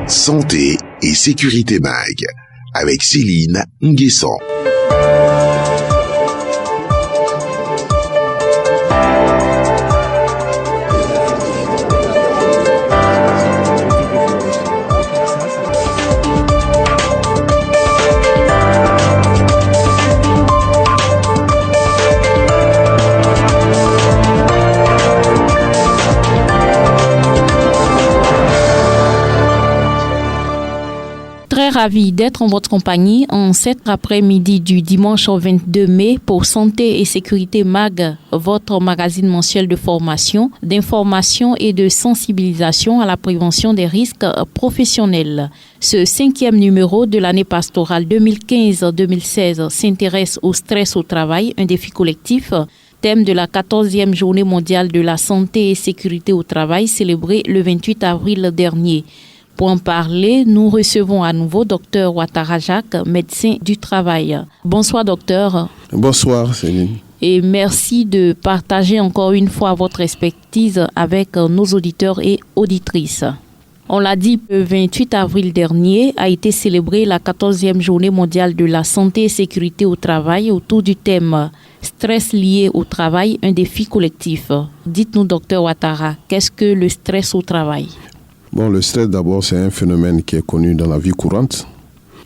Santé et sécurité MAG avec Céline Nguessan. Ravi d'être en votre compagnie en cet après-midi du dimanche 22 mai pour Santé et Sécurité MAG, votre magazine mensuel de formation, d'information et de sensibilisation à la prévention des risques professionnels. Ce 5e numéro de l'année pastorale 2015-2016 s'intéresse au stress au travail, un défi collectif, thème de la 14e journée mondiale de la santé et sécurité au travail célébrée le 28 avril dernier. Pour en parler, nous recevons à nouveau Dr Ouattara Jacques, médecin du travail. Bonsoir docteur. Bonsoir Céline. Et merci de partager encore une fois votre expertise avec nos auditeurs et auditrices. On l'a dit, le 28 avril dernier a été célébrée la 14e journée mondiale de la santé et sécurité au travail autour du thème « Stress lié au travail, un défi collectif ». Dites-nous, Dr Ouattara, qu'est-ce que le stress au travail ? Bon, le stress d'abord, c'est un phénomène qui est connu dans la vie courante.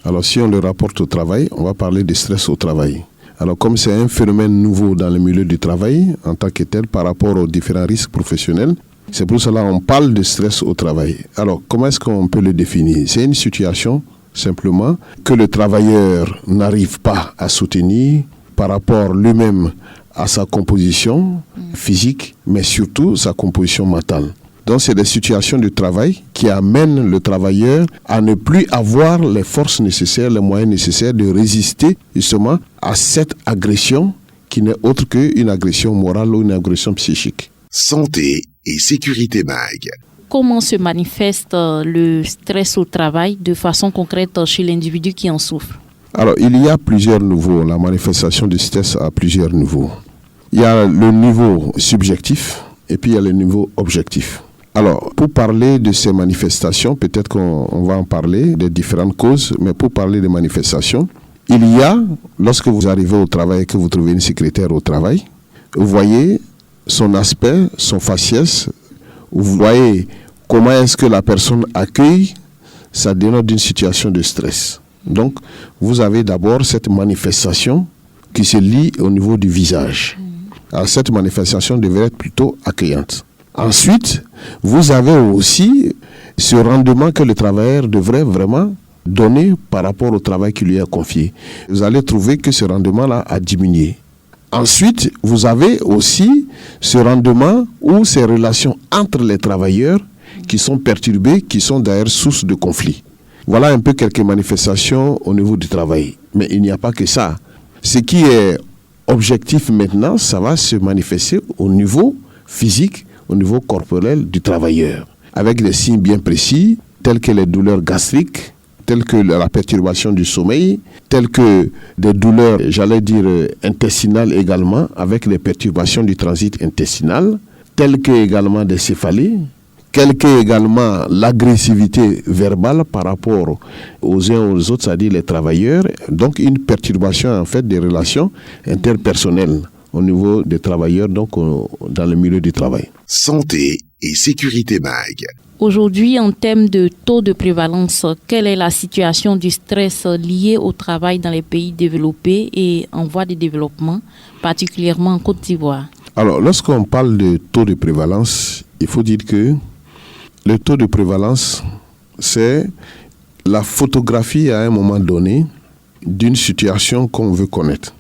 Alors, si on le rapporte au travail, on va parler de stress au travail. Alors, comme c'est un phénomène nouveau dans le milieu du travail, en tant que tel, par rapport aux différents risques professionnels, c'est pour cela qu'on parle de stress au travail. Alors, comment est-ce qu'on peut le définir ? C'est une situation, simplement, que le travailleur n'arrive pas à soutenir par rapport lui-même à sa composition physique, mais surtout sa composition mentale. Donc, c'est des situations de travail qui amènent le travailleur à ne plus avoir les forces nécessaires, les moyens nécessaires de résister justement à cette agression qui n'est autre qu'une agression morale ou une agression psychique. Santé et sécurité MAG. Comment se manifeste le stress au travail de façon concrète chez l'individu qui en souffre ? Alors, il y a plusieurs niveaux. La manifestation du stress a plusieurs niveaux. Il y a le niveau subjectif et puis il y a le niveau objectif. Alors, pour parler de ces manifestations, peut-être qu'on va en parler, des différentes causes, mais pour parler des manifestations, il y a, lorsque vous arrivez au travail et que vous trouvez une secrétaire au travail, vous voyez son aspect, son faciès, vous voyez comment est-ce que la personne accueille, ça dénote d'une situation de stress. Donc, vous avez d'abord cette manifestation qui se lie au niveau du visage. Alors, cette manifestation devrait être plutôt accueillante. Ensuite, vous avez aussi ce rendement que le travailleur devrait vraiment donner par rapport au travail qui lui est confié. Vous allez trouver que ce rendement-là a diminué. Ensuite, vous avez aussi ce rendement ou ces relations entre les travailleurs qui sont perturbées, qui sont d'ailleurs source de conflits. Voilà un peu quelques manifestations au niveau du travail. Mais il n'y a pas que ça. Ce qui est objectif maintenant, ça va se manifester au niveau physique, au niveau corporel du travailleur, avec des signes bien précis, tels que les douleurs gastriques, tels que la perturbation du sommeil, tels que des douleurs, intestinales également, avec les perturbations du transit intestinal, tels que également des céphalées, tels que également l'agressivité verbale par rapport aux uns aux autres, c'est-à-dire les travailleurs, donc une perturbation en fait des relations interpersonnelles au niveau des travailleurs, donc dans le milieu du travail. Santé et sécurité MAG. Aujourd'hui, en termes de taux de prévalence, quelle est la situation du stress lié au travail dans les pays développés et en voie de développement, particulièrement en Côte d'Ivoire ? Alors, lorsqu'on parle de taux de prévalence, il faut dire que le taux de prévalence, c'est la photographie à un moment donné d'une situation qu'on veut connaître.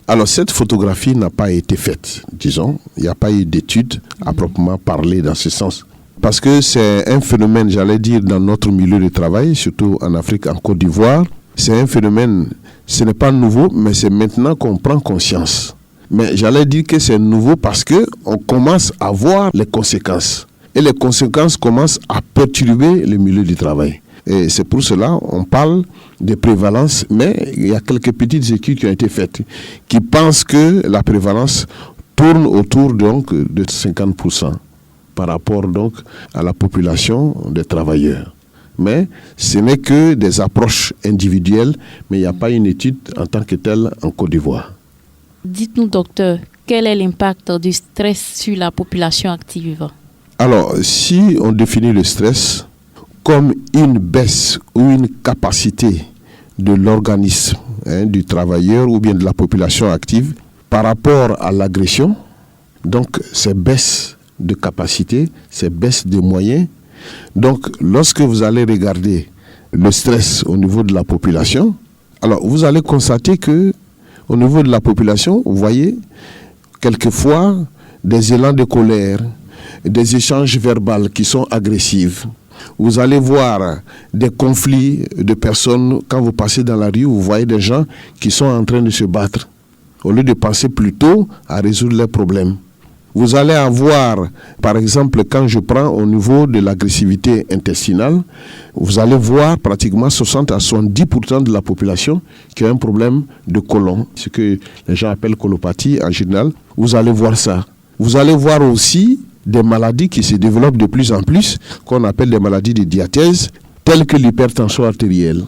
Alors, cette photographie n'a pas été faite, disons. Il n'y a pas eu d'études à proprement parler dans ce sens. Parce que c'est un phénomène, dans notre milieu de travail, surtout en Afrique, en Côte d'Ivoire. C'est un phénomène, ce n'est pas nouveau, mais c'est maintenant qu'on prend conscience. Mais que c'est nouveau parce qu'on commence à voir les conséquences. Et les conséquences commencent à perturber le milieu du travail. Et c'est pour cela qu'on parle de prévalence, mais il y a quelques petites études qui ont été faites qui pensent que la prévalence tourne autour donc de 50% par rapport donc à la population des travailleurs. Mais ce n'est que des approches individuelles, mais il n'y a pas une étude en tant que telle en Côte d'Ivoire. Dites-nous, docteur, quel est l'impact du stress sur la population active? Alors, si on définit le stress comme une baisse ou une capacité de l'organisme, du travailleur ou bien de la population active par rapport à l'agression, donc ces baisses de capacité, ces baisses de moyens. Donc, lorsque vous allez regarder le stress au niveau de la population, alors vous allez constater que au niveau de la population, vous voyez quelquefois des élans de colère, des échanges verbaux qui sont agressifs. Vous allez voir des conflits de personnes. Quand vous passez dans la rue, vous voyez des gens qui sont en train de se battre au lieu de penser plutôt à résoudre leurs problèmes. Vous allez avoir, par exemple, quand je prends au niveau de l'agressivité intestinale, vous allez voir pratiquement 60 à 70% de la population qui a un problème de côlon, ce que les gens appellent colopathie en général. Vous allez voir ça. Vous allez voir aussi des maladies qui se développent de plus en plus, qu'on appelle des maladies de diathèse, telles que l'hypertension artérielle,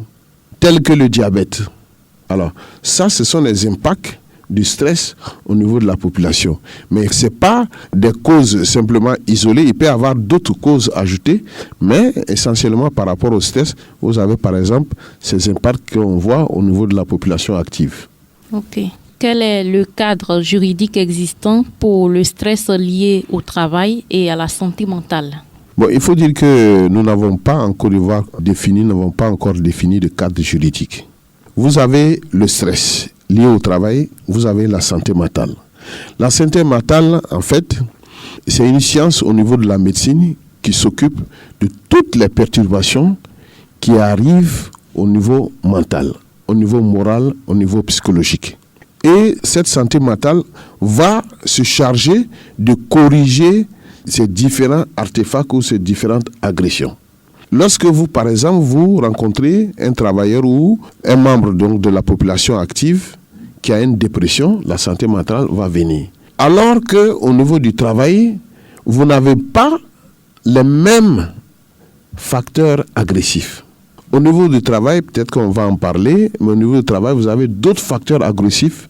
telles que le diabète. Alors, ça, ce sont les impacts du stress au niveau de la population. Mais ce n'est pas des causes simplement isolées. Il peut y avoir d'autres causes ajoutées, mais essentiellement par rapport au stress, vous avez par exemple ces impacts qu'on voit au niveau de la population active. Ok. Quel est le cadre juridique existant pour le stress lié au travail et à la santé mentale? Bon, il faut dire que nous n'avons pas encore encore défini de cadre juridique. Vous avez le stress lié au travail, vous avez la santé mentale. La santé mentale, en fait, c'est une science au niveau de la médecine qui s'occupe de toutes les perturbations qui arrivent au niveau mental, au niveau moral, au niveau psychologique. Et cette santé mentale va se charger de corriger ces différents artefacts ou ces différentes agressions. Lorsque vous, par exemple, vous rencontrez un travailleur ou un membre donc, de la population active qui a une dépression, la santé mentale va venir. Alors qu'au niveau du travail, vous n'avez pas les mêmes facteurs agressifs. Au niveau du travail, peut-être qu'on va en parler, mais au niveau du travail, vous avez d'autres facteurs agressifs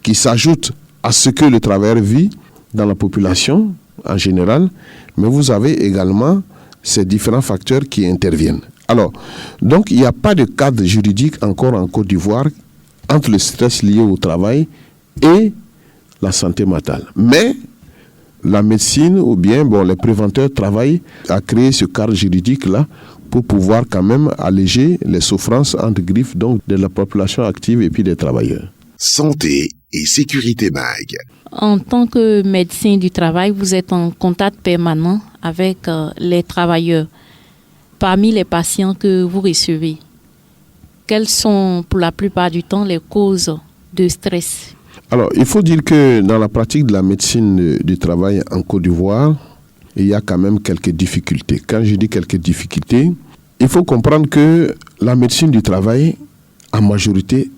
qui s'ajoutent à ce que le travailleur vit dans la population en général, mais vous avez également ces différents facteurs qui interviennent. Alors, donc, il n'y a pas de cadre juridique encore en Côte d'Ivoire entre le stress lié au travail et la santé mentale. Mais la médecine ou bien les préventeurs travaillent à créer ce cadre juridique-là pour pouvoir quand même alléger les souffrances entre griffes donc, de la population active et puis des travailleurs. Santé et sécurité MAG. En tant que médecin du travail, vous êtes en contact permanent avec les travailleurs. Parmi les patients que vous recevez, quelles sont pour la plupart du temps les causes de stress? Alors, il faut dire que dans la pratique de la médecine du travail en Côte d'Ivoire, il y a quand même quelques difficultés. Quand je dis quelques difficultés, il faut comprendre que la médecine du travail, en majorité,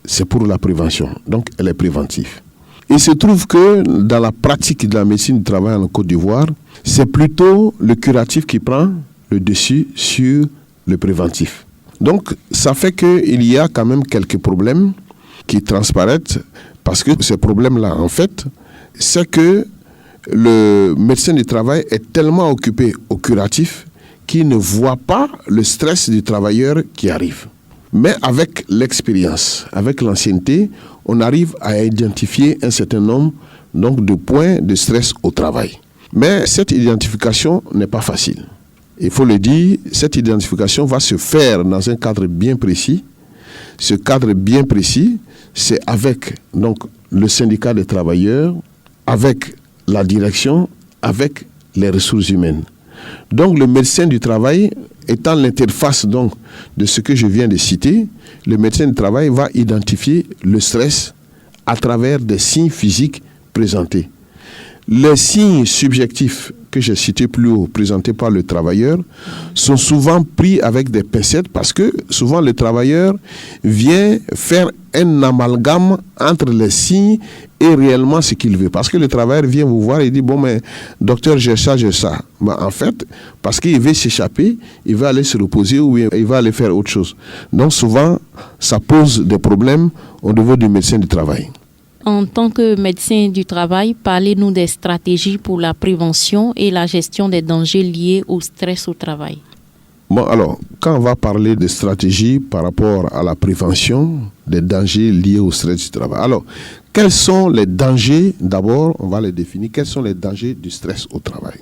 c'est pour la prévention. Donc, elle est préventive. Il se trouve que dans la pratique de la médecine du travail en Côte d'Ivoire, c'est plutôt le curatif qui prend le dessus sur le préventif. Donc, ça fait qu'il y a quand même quelques problèmes qui transparaissent parce que ces problèmes-là, en fait, c'est que le médecin du travail est tellement occupé au curatif qu'il ne voit pas le stress du travailleur qui arrive. Mais avec l'expérience, avec l'ancienneté, on arrive à identifier un certain nombre donc, de points de stress au travail. Mais cette identification n'est pas facile. Il faut le dire, cette identification va se faire dans un cadre bien précis. Ce cadre bien précis, c'est avec donc, le syndicat des travailleurs, avec la direction, avec les ressources humaines. Donc le médecin du travail, étant l'interface donc, de ce que je viens de citer, le médecin du travail va identifier le stress à travers des signes physiques présentés. Les signes subjectifs que j'ai cités plus haut, présentés par le travailleur, sont souvent pris avec des pincettes parce que souvent le travailleur vient faire un amalgame entre les signes et réellement ce qu'il veut. Parce que le travailleur vient vous voir et dit, bon, mais docteur, j'ai ça, j'ai ça. Mais en fait, parce qu'il veut s'échapper, il va aller se reposer ou il va aller faire autre chose. Donc souvent, ça pose des problèmes au niveau du médecin du travail. En tant que médecin du travail, parlez-nous des stratégies pour la prévention et la gestion des dangers liés au stress au travail. Bon, alors, quand on va parler de stratégies par rapport à la prévention des dangers liés au stress du travail, alors, quels sont les dangers, d'abord, on va les définir, quels sont les dangers du stress au travail?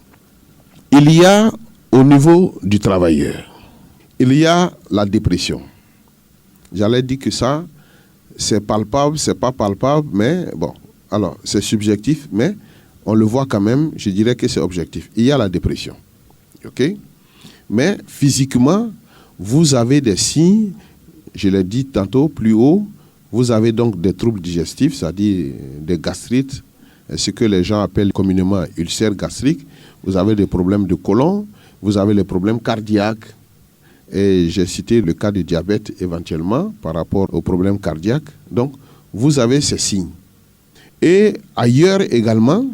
Il y a, au niveau du travailleur, il y a la dépression. J'allais dire que ça, c'est palpable, c'est pas palpable, mais bon, alors, c'est subjectif, mais on le voit quand même, je dirais que c'est objectif. Il y a la dépression, ok? Mais physiquement, vous avez des signes, je l'ai dit tantôt plus haut, vous avez donc des troubles digestifs, c'est-à-dire des gastrites, ce que les gens appellent communément ulcères gastriques. Vous avez des problèmes de côlon, vous avez les problèmes cardiaques. Et j'ai cité le cas du diabète éventuellement par rapport aux problèmes cardiaques. Donc, vous avez ces signes. Et ailleurs également,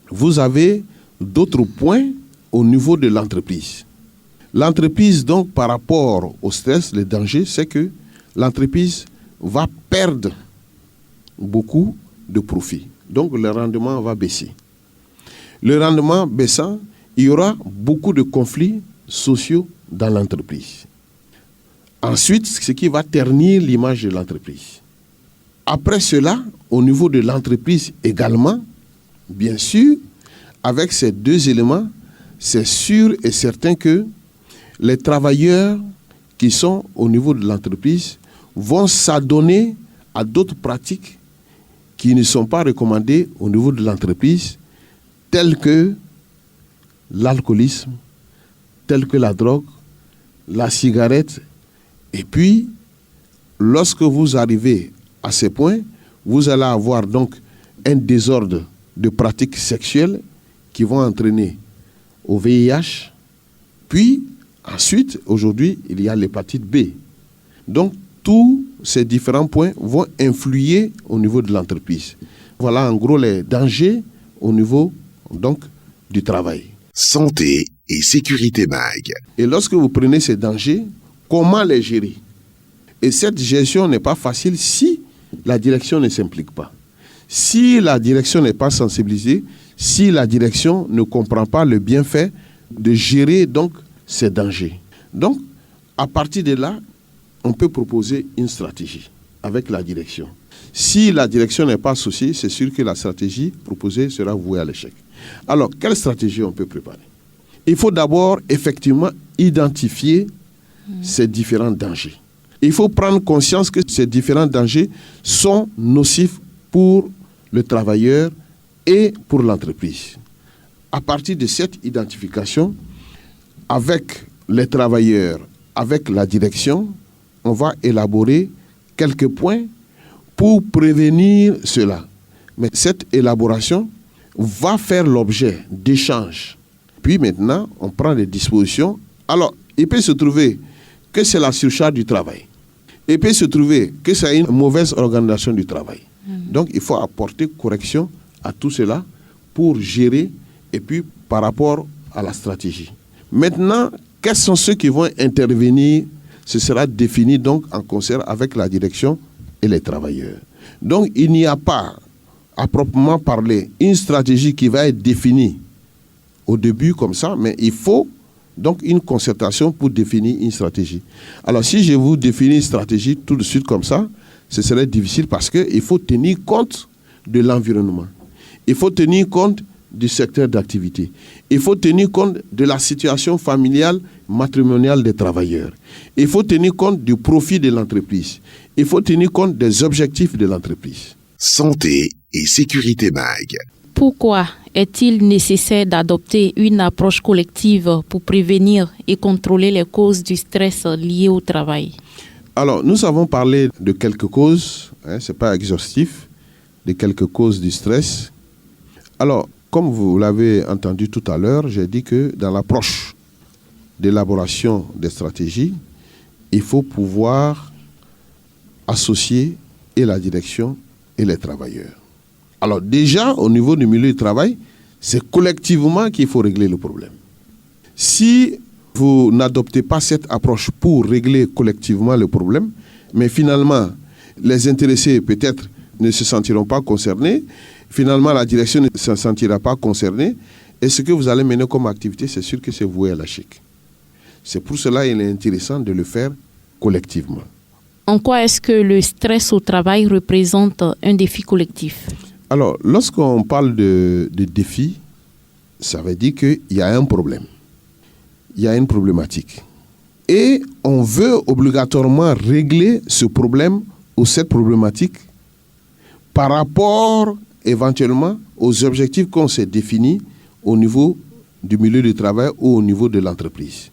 vous avez d'autres points au niveau de l'entreprise. L'entreprise, donc, par rapport au stress, le danger, c'est que l'entreprise va perdre beaucoup de profits. Donc, le rendement va baisser. Le rendement baissant, il y aura beaucoup de conflits sociaux dans l'entreprise. Ensuite, ce qui va ternir l'image de l'entreprise. Après cela, au niveau de l'entreprise également, bien sûr, avec ces deux éléments, c'est sûr et certain que les travailleurs qui sont au niveau de l'entreprise vont s'adonner à d'autres pratiques qui ne sont pas recommandées au niveau de l'entreprise, telles que l'alcoolisme, telles que la drogue, la cigarette. Et puis, lorsque vous arrivez à ces points, vous allez avoir donc un désordre de pratiques sexuelles qui vont entraîner au VIH. Puis, ensuite, aujourd'hui, il y a l'hépatite B. Donc, tous ces différents points vont influer au niveau de l'entreprise. Voilà en gros les dangers au niveau donc du travail. Santé et sécurité MAG. Et lorsque vous prenez ces dangers, comment les gérer? Et cette gestion n'est pas facile si la direction ne s'implique pas. Si la direction n'est pas sensibilisée, si la direction ne comprend pas le bienfait de gérer donc ces dangers. Donc, à partir de là, on peut proposer une stratégie avec la direction. Si la direction n'est pas associée, c'est sûr que la stratégie proposée sera vouée à l'échec. Alors, quelle stratégie on peut préparer? Il faut d'abord effectivement identifier ces différents dangers. Il faut prendre conscience que ces différents dangers sont nocifs pour le travailleur et pour l'entreprise. À partir de cette identification, avec les travailleurs, avec la direction, on va élaborer quelques points pour prévenir cela. Mais cette élaboration va faire l'objet d'échanges. Puis maintenant, on prend des dispositions. Alors, il peut se trouver que c'est la surcharge du travail. Il peut se trouver que c'est une mauvaise organisation du travail. Donc, il faut apporter correction à tout cela pour gérer et puis par rapport à la stratégie. Maintenant, quels sont ceux qui vont intervenir? Ce sera défini donc en concert avec la direction et les travailleurs. Donc, il n'y a pas, à proprement parler, une stratégie qui va être définie au début comme ça, mais il faut donc une concertation pour définir une stratégie. Alors, si je vous définis une stratégie tout de suite comme ça, ce serait difficile parce qu'il faut tenir compte de l'environnement. Il faut tenir compte du secteur d'activité. Il faut tenir compte de la situation familiale, matrimoniale des travailleurs. Il faut tenir compte du profit de l'entreprise. Il faut tenir compte des objectifs de l'entreprise. Santé et sécurité MAG. Pourquoi est-il nécessaire d'adopter une approche collective pour prévenir et contrôler les causes du stress lié au travail? Alors, nous avons parlé de quelques causes, ce n'est pas exhaustif, de quelques causes du stress. Alors, comme vous l'avez entendu tout à l'heure, j'ai dit que dans l'approche d'élaboration des stratégies, il faut pouvoir associer et la direction et les travailleurs. Alors déjà, au niveau du milieu du travail, c'est collectivement qu'il faut régler le problème. Si vous n'adoptez pas cette approche pour régler collectivement le problème, mais finalement, les intéressés peut-être ne se sentiront pas concernés, finalement la direction ne se sentira pas concernée, et ce que vous allez mener comme activité, c'est sûr que c'est voué à l'échec. C'est pour cela qu'il est intéressant de le faire collectivement. En quoi est-ce que le stress au travail représente un défi collectif? Alors, lorsqu'on parle de défi, ça veut dire qu'il y a un problème. Il y a une problématique. Et on veut obligatoirement régler ce problème ou cette problématique par rapport éventuellement aux objectifs qu'on s'est définis au niveau du milieu du travail ou au niveau de l'entreprise.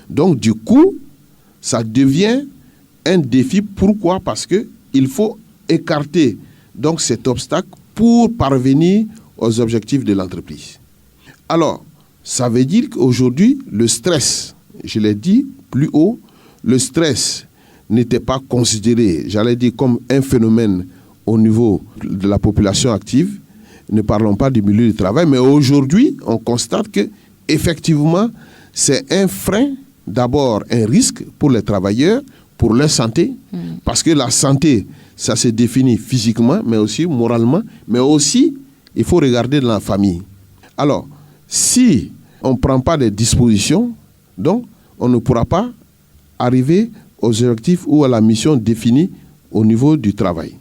Donc, du coup, ça devient un défi. Pourquoi? Parce qu'il faut écarter donc, cet obstacle pour parvenir aux objectifs de l'entreprise. Alors, ça veut dire qu'aujourd'hui, le stress, je l'ai dit plus haut, le stress n'était pas considéré, j'allais dire, comme un phénomène au niveau de la population active. Ne parlons pas du milieu du travail, mais aujourd'hui, on constate que effectivement, c'est un frein, d'abord un risque pour les travailleurs, pour leur santé, parce que la santé, ça se définit physiquement, mais aussi moralement, mais aussi, il faut regarder dans la famille. Alors, si on ne prend pas des dispositions, donc on ne pourra pas arriver aux objectifs ou à la mission définie au niveau du travail.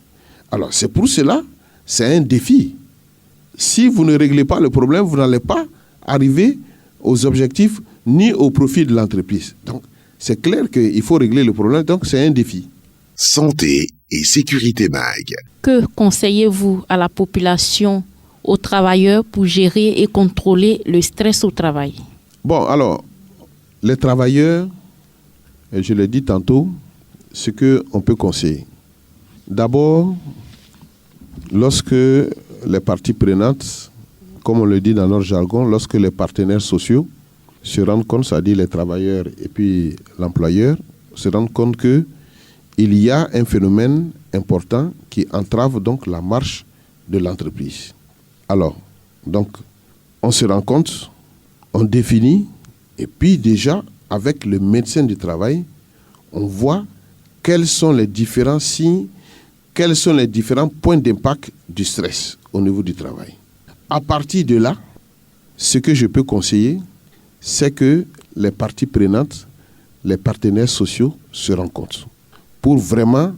Alors, c'est pour cela, c'est un défi. Si vous ne réglez pas le problème, vous n'allez pas arriver aux objectifs ni au profit de l'entreprise. Donc, c'est clair qu'il faut régler le problème, donc c'est un défi. Santé et sécurité MAG. Que conseillez-vous à la population, aux travailleurs pour gérer et contrôler le stress au travail? Bon, alors, les travailleurs, et je l'ai dit tantôt, ce qu'on peut conseiller. D'abord, lorsque les parties prenantes, comme on le dit dans notre jargon, lorsque les partenaires sociaux se rendent compte, c'est-à-dire les travailleurs et puis l'employeur, se rendent compte qu'il y a un phénomène important qui entrave donc la marche de l'entreprise. Alors, donc, on se rend compte, on définit, et puis déjà, avec le médecin du travail, on voit quels sont les différents signes, quels sont les différents points d'impact du stress au niveau du travail. À partir de là, ce que je peux conseiller, c'est que les parties prenantes, les partenaires sociaux se rencontrent pour vraiment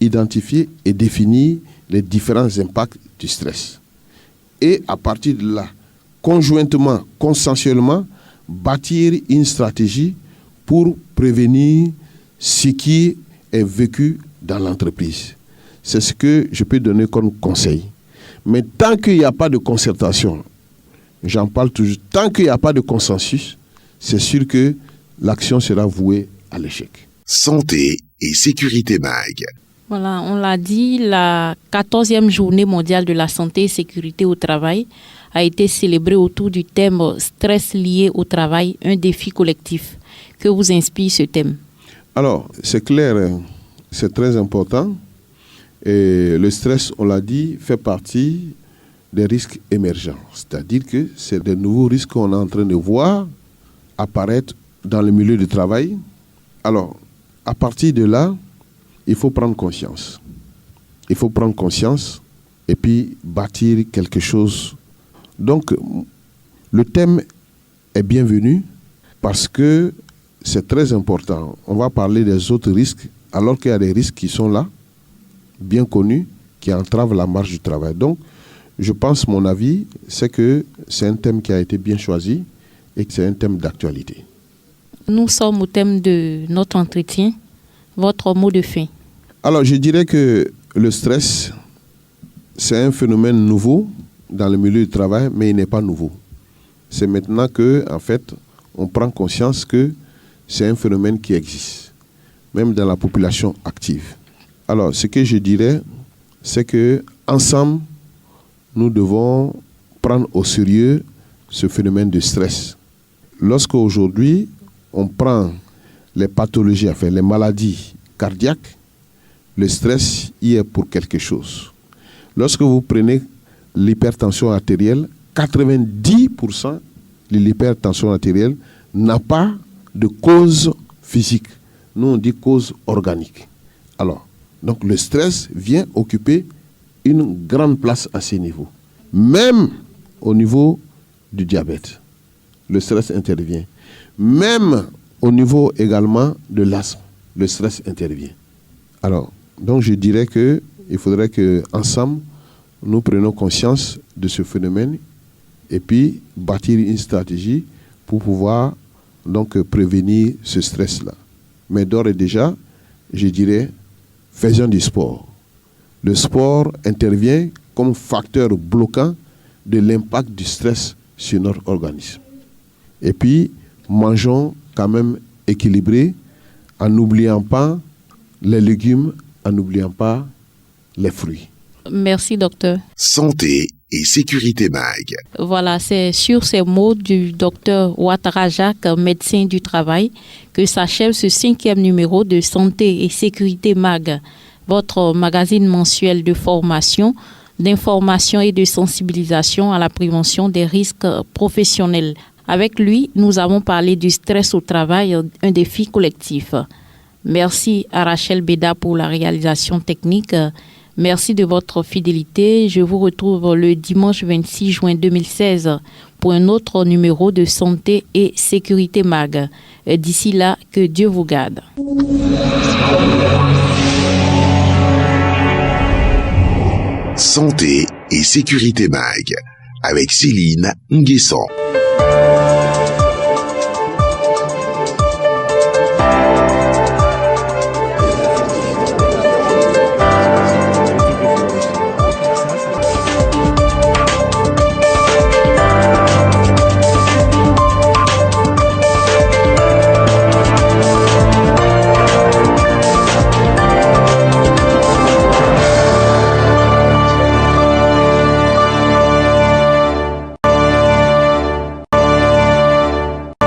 identifier et définir les différents impacts du stress. Et à partir de là, conjointement, consensuellement, bâtir une stratégie pour prévenir ce qui est vécu dans l'entreprise. C'est ce que je peux donner comme conseil. Mais tant qu'il n'y a pas de concertation, j'en parle toujours, tant qu'il n'y a pas de consensus, c'est sûr que l'action sera vouée à l'échec. Santé et sécurité MAG. Voilà, on l'a dit, la 14e journée mondiale de la santé et sécurité au travail a été célébrée autour du thème « Stress lié au travail, un défi collectif ». Que vous inspire ce thème? Alors, c'est clair, c'est très important. Et le stress, on l'a dit, fait partie des risques émergents. C'est-à-dire que c'est des nouveaux risques qu'on est en train de voir apparaître dans le milieu du travail. Alors, à partir de là, il faut prendre conscience. Il faut prendre conscience et puis bâtir quelque chose. Donc, le thème est bienvenu parce que c'est très important. On va parler des autres risques, alors qu'il y a des risques qui sont là, bien connus, qui entravent la marche du travail. Donc, je pense, mon avis, c'est que c'est un thème qui a été bien choisi et que c'est un thème d'actualité. Nous sommes au thème de notre entretien. Votre mot de fin? Alors, je dirais que le stress, c'est un phénomène nouveau dans le milieu du travail, mais il n'est pas nouveau. C'est maintenant que, en fait, on prend conscience que c'est un phénomène qui existe, même dans la population active. Alors, ce que je dirais, c'est que ensemble, nous devons prendre au sérieux ce phénomène de stress. Lorsque aujourd'hui, on prend les pathologies, enfin les maladies cardiaques, le stress y est pour quelque chose. Lorsque vous prenez l'hypertension artérielle, 90% de l'hypertension artérielle n'a pas de cause physique. Nous, on dit cause organique. Alors, donc le stress vient occuper une grande place à ces niveaux. Même au niveau du diabète, le stress intervient. Même au niveau également de l'asthme, le stress intervient. Alors, donc je dirais qu'il faudrait qu'ensemble, nous prenions conscience de ce phénomène et puis bâtir une stratégie pour pouvoir donc prévenir ce stress-là. Mais d'ores et déjà, je dirais, faisons du sport. Le sport intervient comme facteur bloquant de l'impact du stress sur notre organisme. Et puis, mangeons quand même équilibré en n'oubliant pas les légumes, en n'oubliant pas les fruits. Merci, docteur. Santé et sécurité MAG. Voilà, c'est sur ces mots du docteur Ouattara Jacques, médecin du travail, que s'achève ce 5e numéro de Santé et sécurité MAG, votre magazine mensuel de formation, d'information et de sensibilisation à la prévention des risques professionnels. Avec lui, nous avons parlé du stress au travail, un défi collectif. Merci à Rachel Beda pour la réalisation technique. Merci de votre fidélité. Je vous retrouve le dimanche 26 juin 2016 pour un autre numéro de Santé et Sécurité MAG. D'ici là, que Dieu vous garde. Santé et sécurité MAG avec Céline Nguesson.